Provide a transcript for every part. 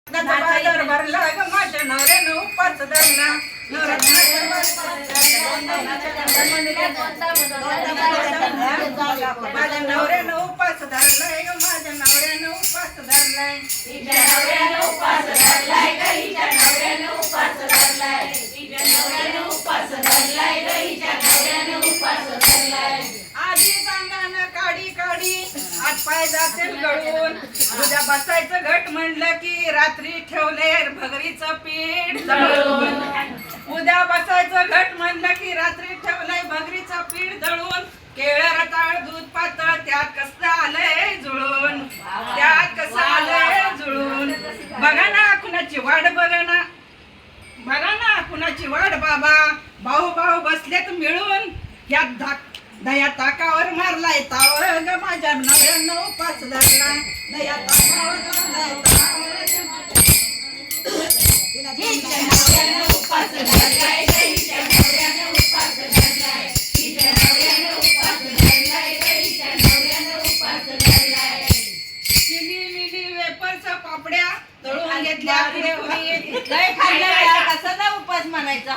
बाजार भरला ग माझ्या नवऱ्यानं उपास धरला माझ्या नवऱ्यानं उपास धरलाय ग माझ्या नवऱ्यानं उपास धरलाय आधी सांगानं काडी काडी हात पाय जाते गळून उद्या बसायचं घट म्हणलं की रात्री ठेवले भगरीचं पीठ दळून उद्या बसायचं घट म्हणलं की रात्री ठेवलंय भगरीचं पीठ दळून केळं रताळ दूध पातळ त्यात कसं आलंय जुळून त्यात कसं आलंय जुळून बघा ना कुणाची वाट बघा ना कुणाची वाट बाबा भाऊ भाऊ बसलेत मिळून यात दया ताकावर मारलाय तावळ ग माझ्या नवऱ्यानं उपास धरला दया ताकावर मारलाय चिली मिली वेफरच्या पापड्या तळून घेतल्या कसा उपास म्हणायचा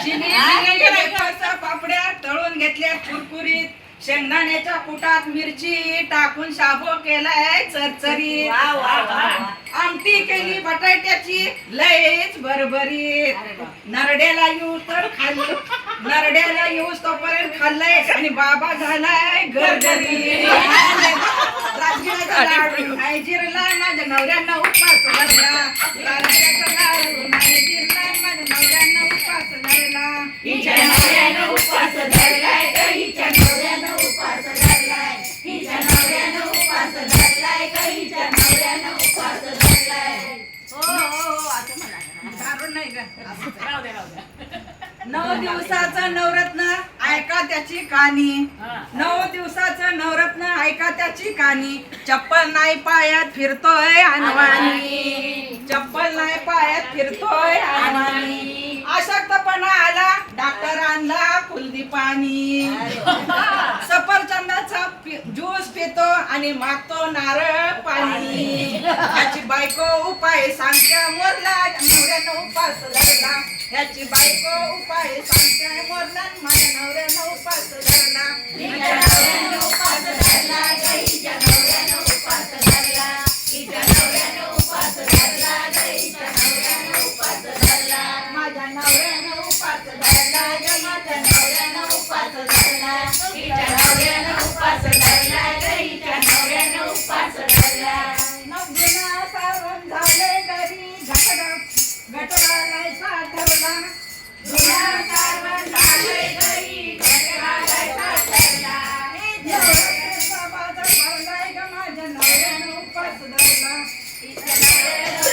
चिली मिली वेफरच्या पापड्या तळून घेतल्या कुरकुरीत शेंगदाण्याच्या कुटात मिरची टाकून शाबू केलाय चरचरीत आमटी केली बटाट्याची लयच भरभरीत नरड्याला येऊस तोपर्यंत खाल्लंय आणि बाबा झालाय गरगरीत लाडू नाही जिरला माझ्या नवऱ्यानं उपास धरला राजगिऱ्याचा लाडू नाही जिरला माझ्या नवऱ्यानं उपास धरला हिच्या नवऱ्यानं उपास धरलाय ग हिच्या नवऱ्यानं उपास धरलाय हिच्या नवऱ्यानं उपास धरलाय ग हिच्या नवऱ्यानं उपास धरलाय हो असं म्हणा दारू नाही का 9 दिवसाचं नवरत्न ऐका त्याची कहाणी 9 दिवसाचं नवरत्न ऐका त्याची कहाणी चप्पल नाही पायात फिरतोय अनवाणी चप्पल नाही पायात फिरतोय अनवाणी अशक्तपणा आला डॉक्टर आणला कुलदी पाणी सफरचंदाचा ज्यूस पितो आणि मागतो नारळ पाणी याची बायको उपाय सांगत्या मोरला नवऱ्यानं उपास धरला याची बायको उपाय सांगत्या मोरला माझ्या नवऱ्यानं उपास धरला हिच्या नवऱ्यानं उपास धरला ग हिच्या नवऱ्यानं उपास धरला हिच्या नवऱ्यानं उपास धरला ग हिच्या नवऱ्यानं उपास धरला माझ्या नवऱ्यानं उपास धरला ग माझ्या नवऱ्यानं उपास धरला हिच्या नवऱ्यानं उपास धरला ग हिच्या नवऱ्यानं उपास धरला नवजुना सावण झाले घरी घटरायचा ठरला जुना सावण झाले घरी घटरायचा ठरला बाजार भरलाय ग माझ्या नवऱ्यानं उपास धरला हिच्या नवऱ्यानं